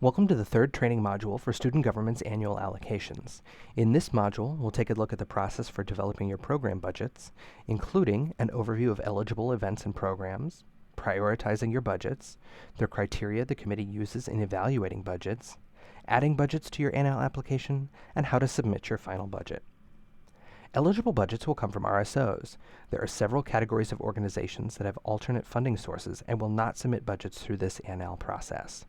Welcome to the third training module for Student Government's Annual Allocations. In this module, we'll take a look at the process for developing your program budgets, including an overview of eligible events and programs, prioritizing your budgets, the criteria the committee uses in evaluating budgets, adding budgets to your annual application, and how to submit your final budget. Eligible budgets will come from RSOs. There are several categories of organizations that have alternate funding sources and will not submit budgets through this annual process.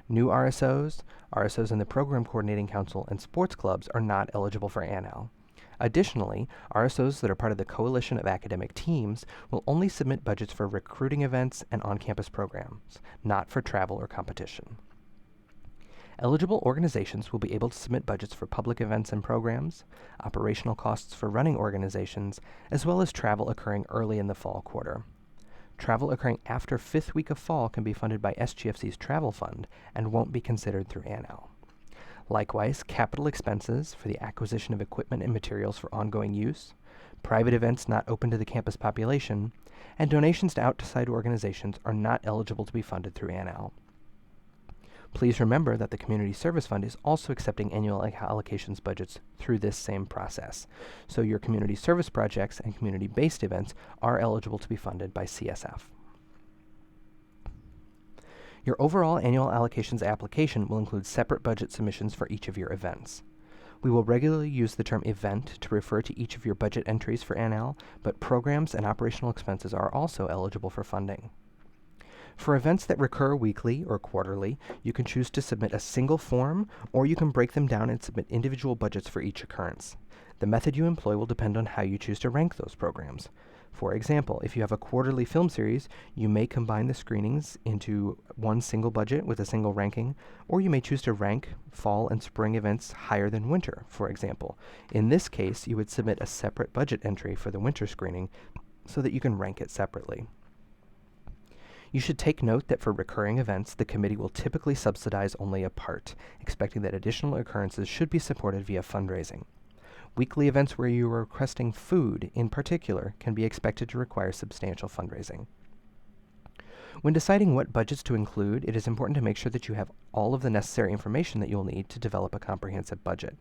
New RSOs, RSOs in the Program Coordinating Council, and sports clubs are not eligible for ANAL. Additionally, RSOs that are part of the Coalition of Academic Teams will only submit budgets for recruiting events and on-campus programs, not for travel or competition. Eligible organizations will be able to submit budgets for public events and programs, operational costs for running organizations, as well as travel occurring early in the fall quarter. Travel occurring after 5th week of fall can be funded by SGFC's Travel Fund and won't be considered through ANAL. Likewise, capital expenses for the acquisition of equipment and materials for ongoing use, private events not open to the campus population, and donations to outside organizations are not eligible to be funded through ANAL. Please remember that the Community Service Fund is also accepting annual allocations budgets through this same process, so your community service projects and community-based events are eligible to be funded by CSF. Your overall annual allocations application will include separate budget submissions for each of your events. We will regularly use the term event to refer to each of your budget entries for ANAL, but programs and operational expenses are also eligible for funding. For events that recur weekly or quarterly, you can choose to submit a single form, or you can break them down and submit individual budgets for each occurrence. The method you employ will depend on how you choose to rank those programs. For example, if you have a quarterly film series, you may combine the screenings into one single budget with a single ranking, or you may choose to rank fall and spring events higher than winter, for example. In this case, you would submit a separate budget entry for the winter screening so that you can rank it separately. You should take note that for recurring events, the committee will typically subsidize only a part, expecting that additional occurrences should be supported via fundraising. Weekly events where you are requesting food, in particular, can be expected to require substantial fundraising. When deciding what budgets to include, it is important to make sure that you have all of the necessary information that you'll need to develop a comprehensive budget.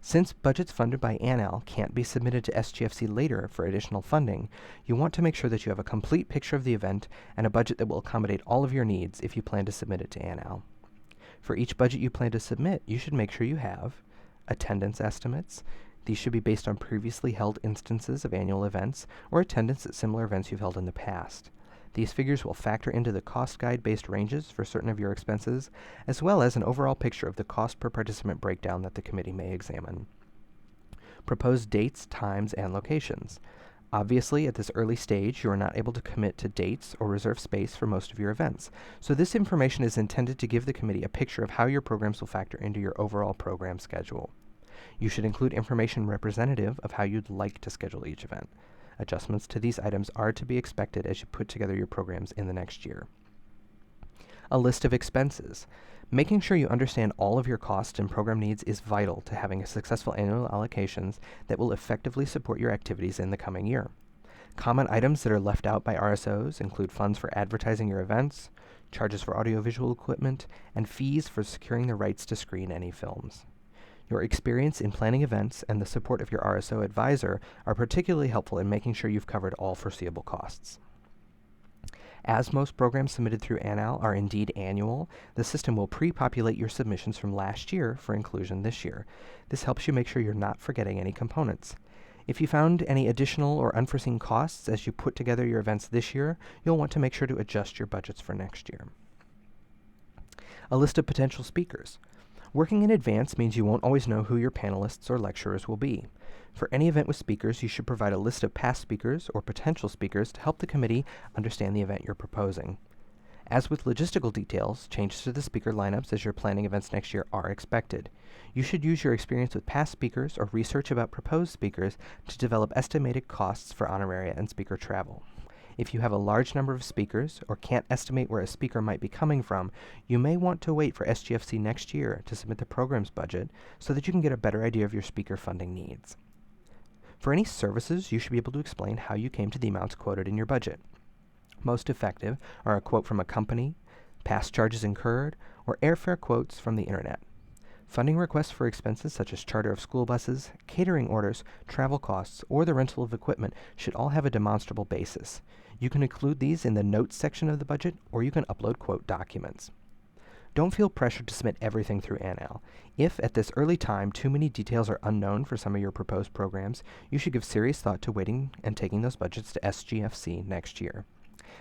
Since budgets funded by ANAL can't be submitted to SGFC later for additional funding, you want to make sure that you have a complete picture of the event and a budget that will accommodate all of your needs if you plan to submit it to ANAL. For each budget you plan to submit, you should make sure you have attendance estimates. These should be based on previously held instances of annual events or attendance at similar events you've held in the past. These figures will factor into the cost guide-based ranges for certain of your expenses, as well as an overall picture of the cost per participant breakdown that the committee may examine. Proposed dates, times, and locations. Obviously, at this early stage, you are not able to commit to dates or reserve space for most of your events, so this information is intended to give the committee a picture of how your programs will factor into your overall program schedule. You should include information representative of how you'd like to schedule each event. Adjustments to these items are to be expected as you put together your programs in the next year. A list of expenses. Making sure you understand all of your costs and program needs is vital to having a successful annual allocations that will effectively support your activities in the coming year. Common items that are left out by RSOs include funds for advertising your events, charges for audiovisual equipment, and fees for securing the rights to screen any films. Your experience in planning events and the support of your RSO advisor are particularly helpful in making sure you've covered all foreseeable costs. As most programs submitted through ANAL are indeed annual, the system will pre-populate your submissions from last year for inclusion this year. This helps you make sure you're not forgetting any components. If you found any additional or unforeseen costs as you put together your events this year, you'll want to make sure to adjust your budgets for next year. A list of potential speakers. Working in advance means you won't always know who your panelists or lecturers will be. For any event with speakers, you should provide a list of past speakers or potential speakers to help the committee understand the event you're proposing. As with logistical details, changes to the speaker lineups as you're planning events next year are expected. You should use your experience with past speakers or research about proposed speakers to develop estimated costs for honoraria and speaker travel. If you have a large number of speakers or can't estimate where a speaker might be coming from, you may want to wait for SGFC next year to submit the program's budget so that you can get a better idea of your speaker funding needs. For any services, you should be able to explain how you came to the amounts quoted in your budget. Most effective are a quote from a company, past charges incurred, or airfare quotes from the internet. Funding requests for expenses such as charter of school buses, catering orders, travel costs, or the rental of equipment should all have a demonstrable basis. You can include these in the notes section of the budget, or you can upload quote documents. Don't feel pressured to submit everything through Annual. If, at this early time, too many details are unknown for some of your proposed programs, you should give serious thought to waiting and taking those budgets to SGFC next year.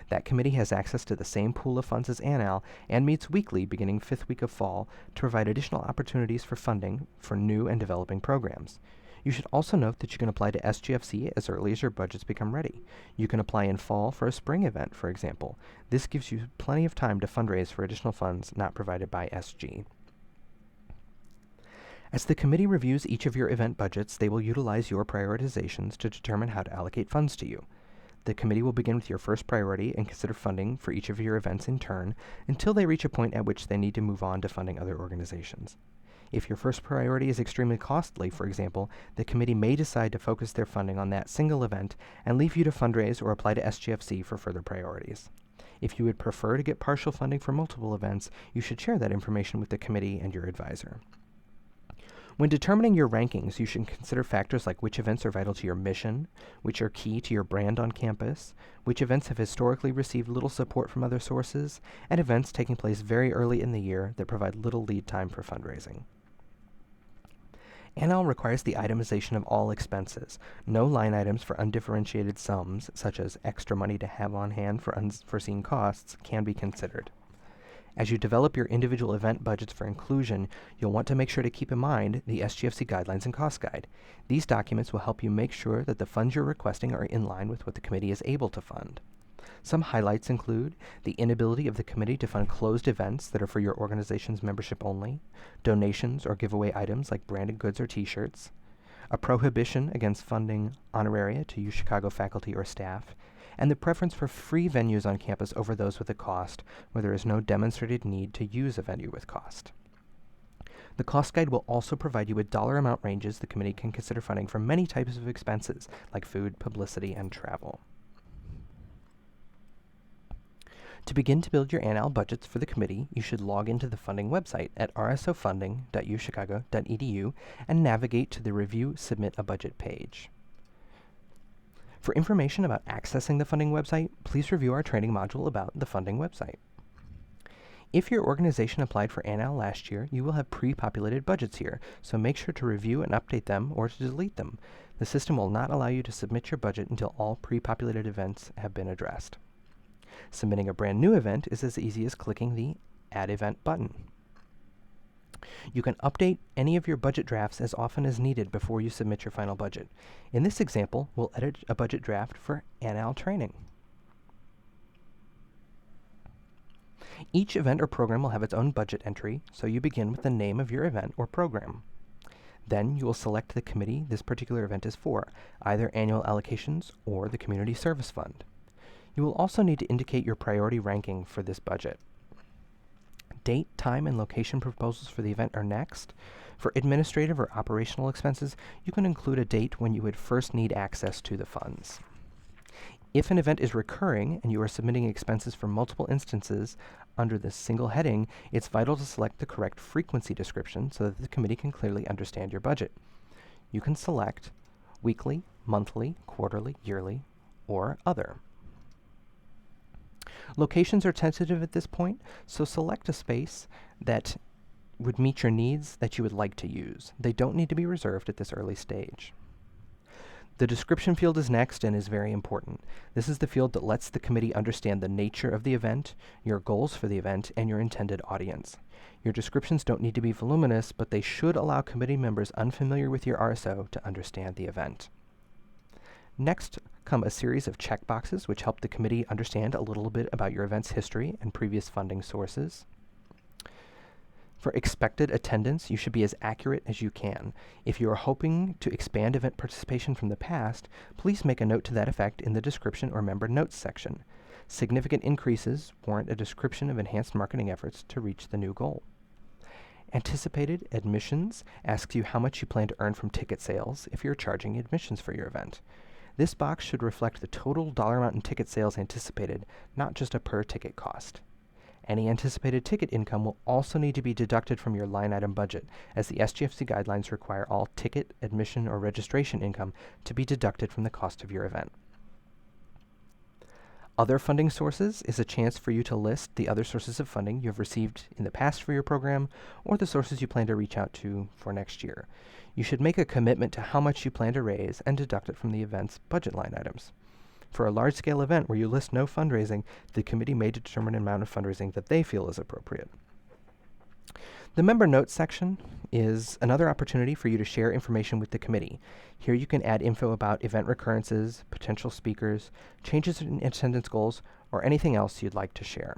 That committee has access to the same pool of funds as Annual and meets weekly beginning 5th week of fall to provide additional opportunities for funding for new and developing programs. You should also note that you can apply to SGFC as early as your budgets become ready. You can apply in fall for a spring event, for example. This gives you plenty of time to fundraise for additional funds not provided by SG. As the committee reviews each of your event budgets, they will utilize your prioritizations to determine how to allocate funds to you. The committee will begin with your first priority and consider funding for each of your events in turn until they reach a point at which they need to move on to funding other organizations. If your first priority is extremely costly, for example, the committee may decide to focus their funding on that single event and leave you to fundraise or apply to SGFC for further priorities. If you would prefer to get partial funding for multiple events, you should share that information with the committee and your advisor. When determining your rankings, you should consider factors like which events are vital to your mission, which are key to your brand on campus, which events have historically received little support from other sources, and events taking place very early in the year that provide little lead time for fundraising. Annual requires the itemization of all expenses. No line items for undifferentiated sums, such as extra money to have on hand for unforeseen costs, can be considered. As you develop your individual event budgets for inclusion, you'll want to make sure to keep in mind the SGFC Guidelines and Cost Guide. These documents will help you make sure that the funds you're requesting are in line with what the committee is able to fund. Some highlights include the inability of the committee to fund closed events that are for your organization's membership only, donations or giveaway items like branded goods or t-shirts, a prohibition against funding honoraria to UChicago faculty or staff, and the preference for free venues on campus over those with a cost, where there is no demonstrated need to use a venue with cost. The cost guide will also provide you with dollar amount ranges the committee can consider funding for many types of expenses, like food, publicity, and travel. To begin to build your annual budgets for the committee, you should log into the funding website at rsofunding.uchicago.edu and navigate to the Review Submit a Budget page. For information about accessing the funding website, please review our training module about the funding website. If your organization applied for Annual last year, you will have pre-populated budgets here, so make sure to review and update them or to delete them. The system will not allow you to submit your budget until all pre-populated events have been addressed. Submitting a brand new event is as easy as clicking the Add Event button. You can update any of your budget drafts as often as needed before you submit your final budget. In this example, we'll edit a budget draft for Annual training. Each event or program will have its own budget entry, so you begin with the name of your event or program. Then you will select the committee this particular event is for, either Annual Allocations or the Community Service Fund. You will also need to indicate your priority ranking for this budget. Date, time, and location proposals for the event are next. For administrative or operational expenses, you can include a date when you would first need access to the funds. If an event is recurring and you are submitting expenses for multiple instances under this single heading, it's vital to select the correct frequency description so that the committee can clearly understand your budget. You can select weekly, monthly, quarterly, yearly, or other. Locations are tentative at this point, so select a space that would meet your needs that you would like to use. They don't need to be reserved at this early stage. The description field is next and is very important. This is the field that lets the committee understand the nature of the event, your goals for the event, and your intended audience. Your descriptions don't need to be voluminous, but they should allow committee members unfamiliar with your RSO to understand the event. Next come a series of checkboxes which help the committee understand a little bit about your event's history and previous funding sources. For expected attendance, you should be as accurate as you can. If you are hoping to expand event participation from the past, please make a note to that effect in the description or member notes section. Significant increases warrant a description of enhanced marketing efforts to reach the new goal. Anticipated admissions asks you how much you plan to earn from ticket sales if you're charging admissions for your event. This box should reflect the total dollar amount in ticket sales anticipated, not just a per-ticket cost. Any anticipated ticket income will also need to be deducted from your line item budget, as the SGFC guidelines require all ticket, admission, or registration income to be deducted from the cost of your event. Other funding sources is a chance for you to list the other sources of funding you have received in the past for your program, or the sources you plan to reach out to for next year. You should make a commitment to how much you plan to raise and deduct it from the event's budget line items. For a large-scale event where you list no fundraising, the committee may determine an amount of fundraising that they feel is appropriate. The Member Notes section is another opportunity for you to share information with the committee. Here you can add info about event recurrences, potential speakers, changes in attendance goals, or anything else you'd like to share.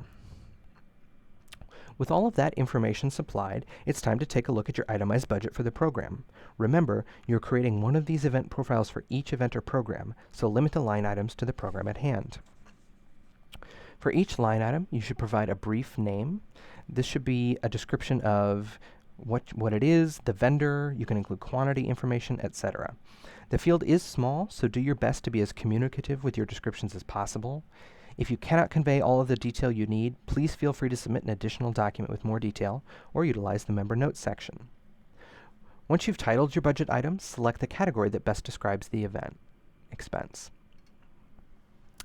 With all of that information supplied, it's time to take a look at your itemized budget for the program. Remember, you're creating one of these event profiles for each event or program, so limit the line items to the program at hand. For each line item, you should provide a brief name. This should be a description of what it is, the vendor, you can include quantity information, etc. The field is small, so do your best to be as communicative with your descriptions as possible. If you cannot convey all of the detail you need, please feel free to submit an additional document with more detail, or utilize the Member Notes section. Once you've titled your budget items, select the category that best describes the event, expense.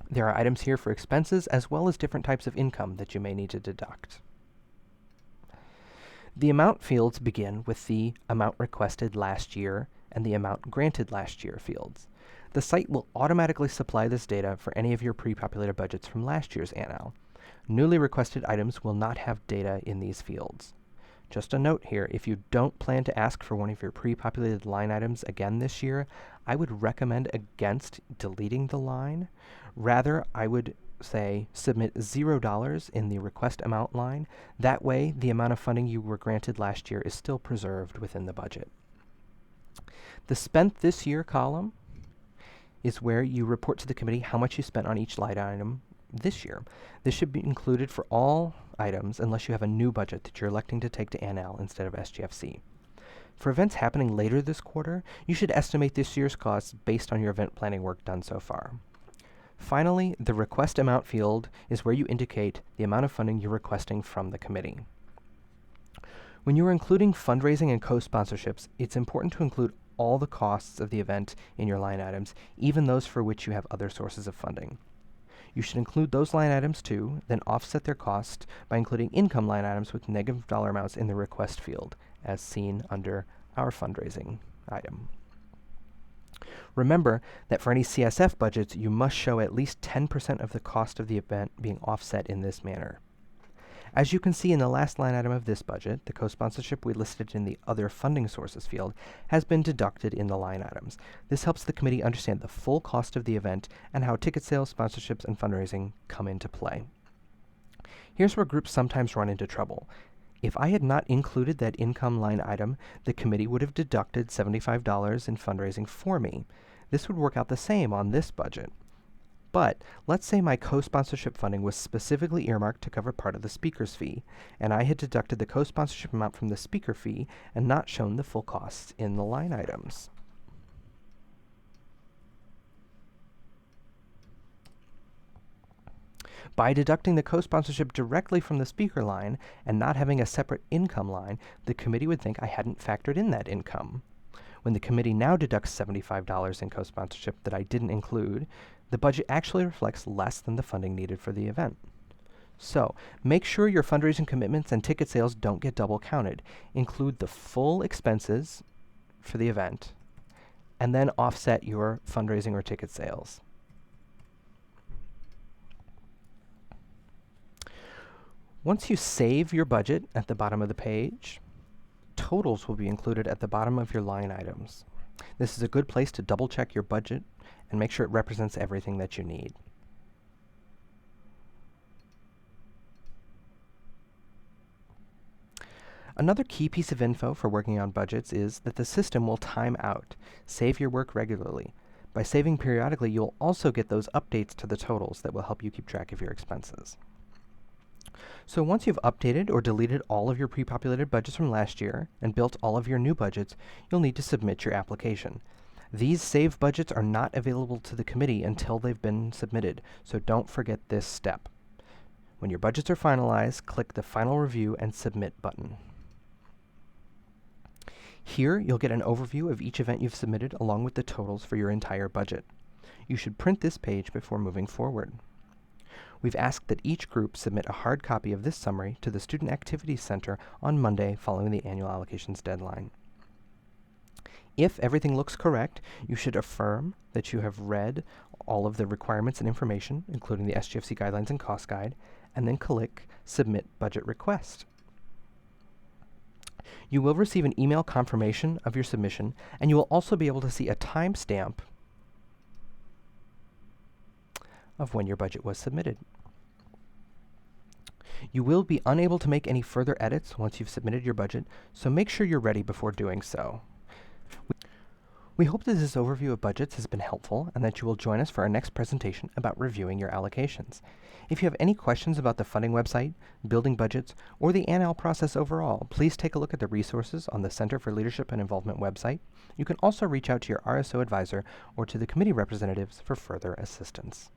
There are items here for expenses as well as different types of income that you may need to deduct. The amount fields begin with the amount requested last year and the amount granted last year fields. The site will automatically supply this data for any of your pre-populated budgets from last year's ANAL. Newly requested items will not have data in these fields. Just a note here, if you don't plan to ask for one of your pre-populated line items again this year, I would recommend against deleting the line. Rather, I would say submit $0 in the request amount line. That way, the amount of funding you were granted last year is still preserved within the budget. The spent this year column is where you report to the committee how much you spent on each line item this year. This should be included for all items unless you have a new budget that you're electing to take to ANAL instead of SGFC. For events happening later this quarter, you should estimate this year's costs based on your event planning work done so far. Finally, the request amount field is where you indicate the amount of funding you're requesting from the committee. When you are including fundraising and co-sponsorships, it's important to include all the costs of the event in your line items, even those for which you have other sources of funding. You should include those line items too, then offset their cost by including income line items with negative dollar amounts in the request field, as seen under our fundraising item. Remember that for any CSF budgets, you must show at least 10% of the cost of the event being offset in this manner. As you can see in the last line item of this budget, the co-sponsorship we listed in the Other Funding Sources field has been deducted in the line items. This helps the committee understand the full cost of the event and how ticket sales, sponsorships, and fundraising come into play. Here's where groups sometimes run into trouble. If I had not included that income line item, the committee would have deducted $75 in fundraising for me. This would work out the same on this budget. But let's say my co-sponsorship funding was specifically earmarked to cover part of the speaker's fee, and I had deducted the co-sponsorship amount from the speaker fee and not shown the full costs in the line items. By deducting the co-sponsorship directly from the speaker line and not having a separate income line, the committee would think I hadn't factored in that income. When the committee now deducts $75 in co-sponsorship that I didn't include, the budget actually reflects less than the funding needed for the event. So, make sure your fundraising commitments and ticket sales don't get double counted. Include the full expenses for the event, and then offset your fundraising or ticket sales. Once you save your budget at the bottom of the page, totals will be included at the bottom of your line items. This is a good place to double check your budget and make sure it represents everything that you need. Another key piece of info for working on budgets is that the system will time out. Save your work regularly. By saving periodically, you'll also get those updates to the totals that will help you keep track of your expenses. So once you've updated or deleted all of your pre-populated budgets from last year and built all of your new budgets, you'll need to submit your application. These saved budgets are not available to the committee until they've been submitted, so don't forget this step. When your budgets are finalized, click the Final Review and Submit button. Here, you'll get an overview of each event you've submitted along with the totals for your entire budget. You should print this page before moving forward. We've asked that each group submit a hard copy of this summary to the Student Activities Center on Monday following the annual allocations deadline. If everything looks correct, you should affirm that you have read all of the requirements and information, including the SGFC Guidelines and Cost Guide, and then click Submit Budget Request. You will receive an email confirmation of your submission, and you will also be able to see a timestamp of when your budget was submitted. You will be unable to make any further edits once you've submitted your budget, so make sure you're ready before doing so. We hope that this overview of budgets has been helpful and that you will join us for our next presentation about reviewing your allocations. If you have any questions about the funding website, building budgets, or the ANAL process overall, please take a look at the resources on the Center for Leadership and Involvement website. You can also reach out to your RSO advisor or to the committee representatives for further assistance.